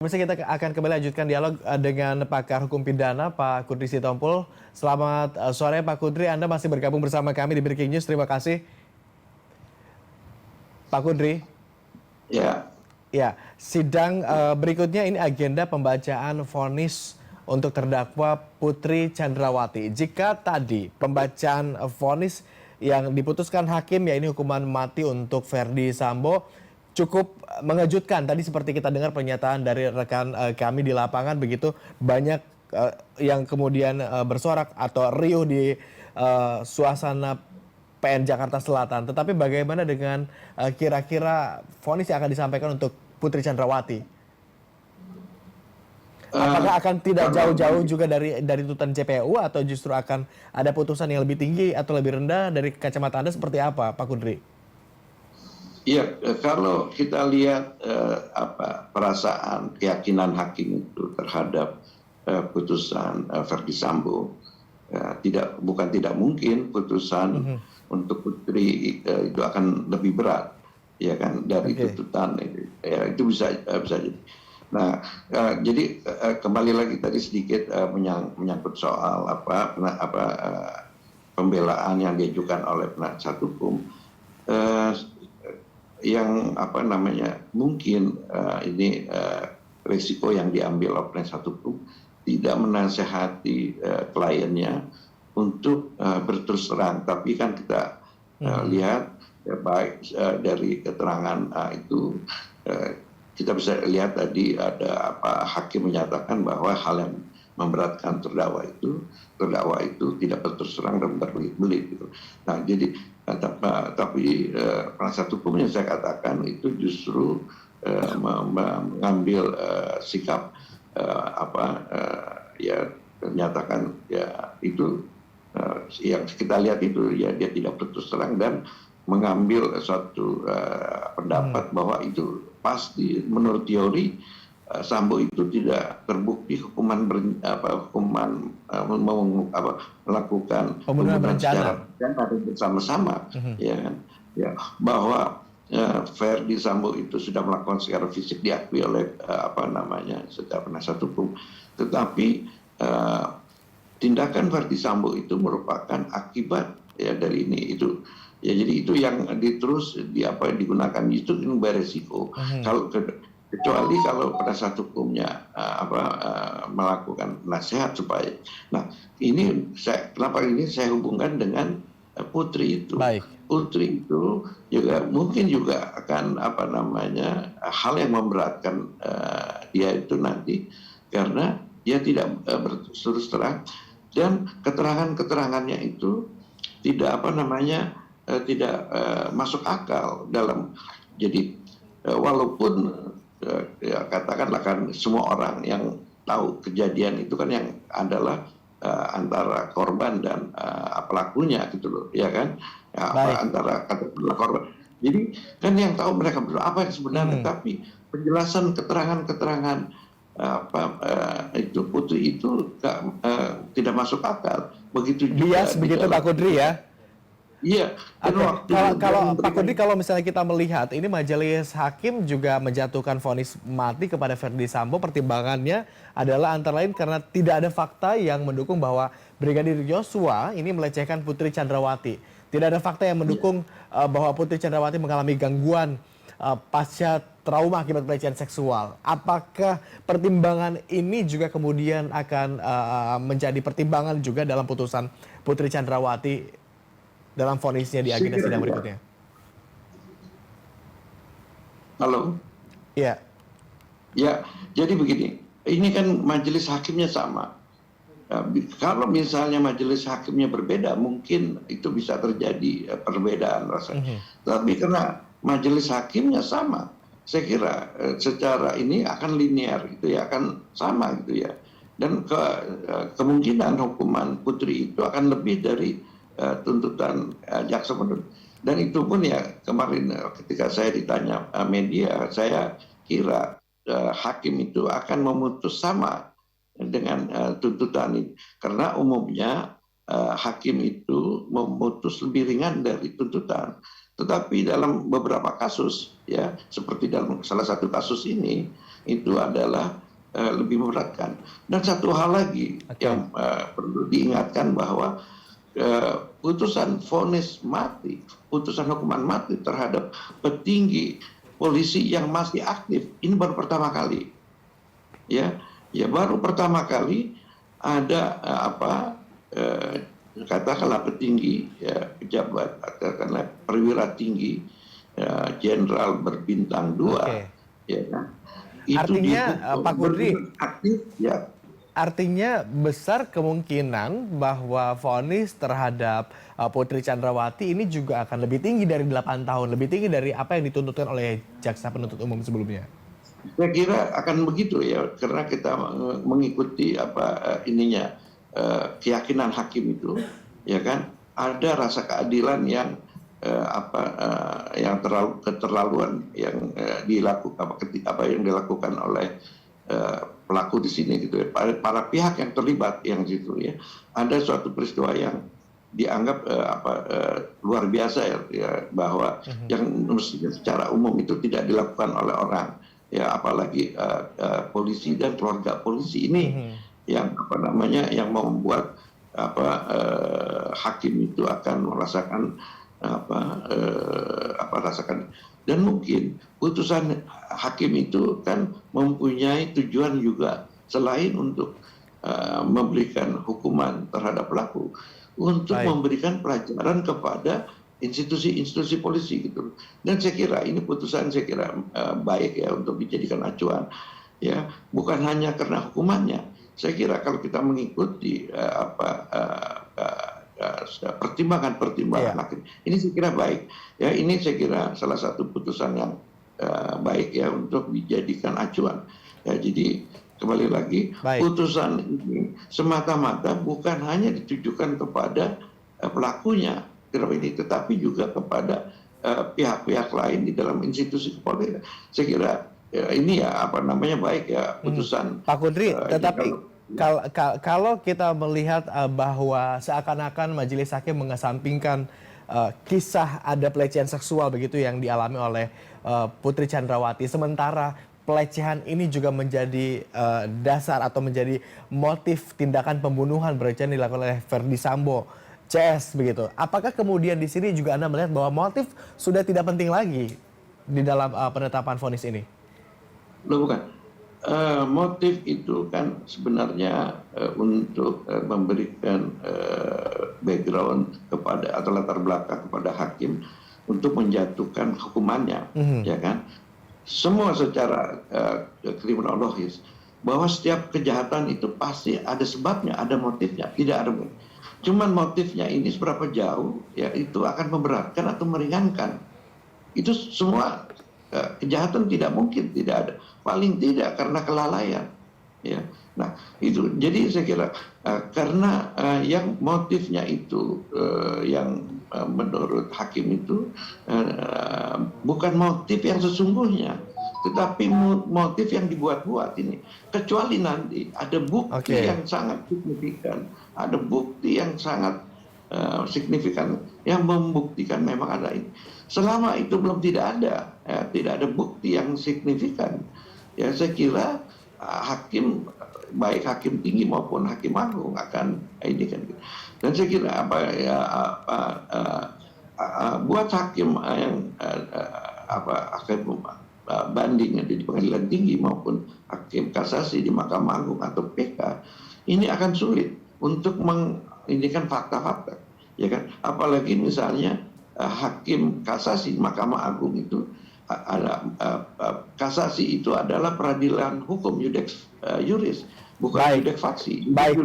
Pemirsa, kita akan kembali lanjutkan dialog dengan pakar hukum pidana Pak Kudri Sitompul. Selamat sore Pak Kudri, Anda masih bergabung bersama kami di Breaking News. Terima kasih Pak Kudri. Ya, Ya, sidang berikutnya ini agenda pembacaan vonis untuk terdakwa Putri Chandrawati. Jika tadi pembacaan vonis yang diputuskan hakim, ya ini hukuman mati untuk Verdi Sambo, cukup mengejutkan. Tadi seperti kita dengar pernyataan dari rekan kami di lapangan, begitu banyak yang kemudian bersorak atau riuh di suasana PN Jakarta Selatan. Tetapi bagaimana dengan kira-kira vonis yang akan disampaikan untuk Putri Chandrawati? Apakah akan tidak jauh-jauh juga dari tuntutan JPU atau justru akan ada putusan yang lebih tinggi atau lebih rendah? Dari kacamata Anda seperti apa, Pak Kudri? iya, kalau kita lihat perasaan keyakinan hakim itu terhadap putusan Verdi Sambo, bukan tidak mungkin putusan untuk Putri itu akan lebih berat, ya kan, dari tuntutan itu. Ya, itu bisa jadi. Nah, jadi kembali lagi tadi sedikit menyangkut soal pembelaan yang diajukan oleh penasihat hukum. Yang mungkin ini risiko yang diambil oleh penasihat hukum tidak menasehati kliennya untuk berterus terang, tapi kan kita lihat ya, baik dari keterangan itu kita bisa lihat tadi ada hakim menyatakan bahwa hal yang memberatkan terdakwa itu tidak berterus terang dan berbelit-belit gitu. Nah, jadi tapi penasihat hukum yang saya katakan itu justru mengambil sikap ya menyatakan ya itu yang kita lihat itu ya dia tidak berterus terang dan mengambil suatu pendapat bahwa itu pasti menurut teori Sambo itu tidak terbukti melakukan Pembunuhan berencana bersama-sama, ya kan, ya, bahwa Verdi Sambo itu sudah melakukan secara fisik diakui oleh secara penasihat hukum, tetapi tindakan Verdi Sambo itu merupakan akibat ya dari ini itu. Ya, jadi itu yang digunakan itu beresiko. Kecuali kalau penasihat hukumnya melakukan nasihat supaya. Nah, kenapa ini saya hubungkan dengan Putri itu. Baik. Putri itu juga mungkin juga akan hal yang memberatkan dia itu nanti karena dia tidak berterus terang dan keterangannya itu tidak tidak masuk akal dalam. Jadi walaupun ya katakanlah kan semua orang yang tahu kejadian itu kan yang adalah antara korban dan pelakunya gitu loh, ya kan, ya, antara korban. Jadi kan yang tahu mereka berdua apa yang sebenarnya, tapi penjelasan keterangan itu Putri itu tidak masuk akal. Begitu juga bias begitu Pak Kudri ya. Iya. Kalau Pak Kudri, kalau misalnya kita melihat ini majelis hakim juga menjatuhkan vonis mati kepada Verdi Sambo, pertimbangannya adalah antara lain karena tidak ada fakta yang mendukung bahwa Brigadir Yosua ini melecehkan Putri Chandrawati. Tidak ada fakta yang mendukung bahwa Putri Chandrawati mengalami gangguan pasca trauma akibat pelecehan seksual. Apakah pertimbangan ini juga kemudian akan menjadi pertimbangan juga dalam putusan Putri Chandrawati dalam vonisnya di agenda sidang berikutnya? Halo? Iya. Ya, jadi begini, ini kan majelis hakimnya sama. Kalau misalnya majelis hakimnya berbeda, mungkin itu bisa terjadi perbedaan rasanya. Tapi karena majelis hakimnya sama, saya kira secara ini akan linear gitu ya, akan sama gitu ya. Dan kemungkinan hukuman Putri itu akan lebih dari tuntutan jaksa penuntut. Dan itu pun ya kemarin ketika saya ditanya media, saya kira hakim itu akan memutus sama dengan tuntutan ini, karena umumnya hakim itu memutus lebih ringan dari tuntutan. Tetapi dalam beberapa kasus, ya seperti dalam salah satu kasus ini, itu adalah lebih memberatkan. Dan satu hal lagi yang perlu diingatkan bahwa putusan vonis mati, putusan hukuman mati terhadap petinggi polisi yang masih aktif, ini baru pertama kali. Ya baru pertama kali ada katakanlah petinggi, ya, pejabat, katakanlah perwira tinggi, jenderal berbintang 2, ya kan? Itu Artinya, Pak Kudri, aktif, ya. artinya besar kemungkinan bahwa vonis terhadap Putri Chandrawati ini juga akan lebih tinggi dari 8 tahun, lebih tinggi dari apa yang dituntutkan oleh jaksa penuntut umum sebelumnya. Saya kira akan begitu ya, karena kita mengikuti keyakinan hakim itu, ya kan, ada rasa keadilan yang keterlaluan yang dilakukan oleh pelaku di sini gitu ya, para pihak yang terlibat yang situ ya, ada suatu peristiwa yang dianggap luar biasa ya, bahwa yang mestinya secara umum itu tidak dilakukan oleh orang ya, apalagi polisi dan keluarga polisi ini yang yang membuat hakim itu akan merasakan rasakan. Dan mungkin putusan hakim itu kan mempunyai tujuan juga selain untuk memberikan hukuman terhadap pelaku, untuk memberikan pelajaran kepada institusi-institusi polisi gitu. Dan saya kira ini putusan baik ya untuk dijadikan acuan ya, bukan hanya karena hukumannya. Saya kira kalau kita mengikuti pertimbangan hakim, ini saya kira baik ya, ini saya kira salah satu putusan yang baik ya untuk dijadikan acuan ya. Jadi kembali lagi, putusan ini semata-mata bukan hanya ditujukan kepada pelakunya ini, tetapi juga kepada pihak-pihak lain di dalam institusi kepolisian. Saya kira ini ya baik ya putusan. Pak Kudri, tetapi kalau kita melihat bahwa seakan-akan majelis hakim mengesampingkan kisah ada pelecehan seksual begitu yang dialami oleh Putri Chandrawati, sementara pelecehan ini juga menjadi dasar atau menjadi motif tindakan pembunuhan berencana dilakukan oleh Verdi Sambo, CS begitu. Apakah kemudian di sini juga Anda melihat bahwa motif sudah tidak penting lagi di dalam penetapan vonis ini? Loh, bukan. Motif itu kan sebenarnya untuk memberikan background kepada atau latar belakang kepada hakim untuk menjatuhkan hukumannya, ya kan? Semua secara kriminologis bahwa setiap kejahatan itu pasti ada sebabnya, ada motifnya, tidak ada. Cuman motifnya ini seberapa jauh ya itu akan memberatkan atau meringankan. Itu semua kejahatan tidak mungkin tidak ada, paling tidak karena kelalaian ya. Nah itu jadi saya kira karena yang motifnya itu yang menurut hakim itu bukan motif yang sesungguhnya, tetapi motif yang dibuat-buat ini, kecuali nanti ada bukti yang sangat signifikan, ada bukti yang sangat signifikan yang membuktikan memang ada ini. Selama itu belum tidak ada bukti yang signifikan, ya saya kira hakim, baik hakim tinggi maupun hakim agung akan ini kan. Dan saya kira buat hakim yang hakim banding di pengadilan tinggi maupun hakim kasasi di Mahkamah Agung atau PK, ini akan sulit untuk mengindikan fakta-fakta, ya kan? Apalagi misalnya hakim kasasi Mahkamah Agung itu ada kasasi itu adalah peradilan hukum, juris, bukan judek faksi.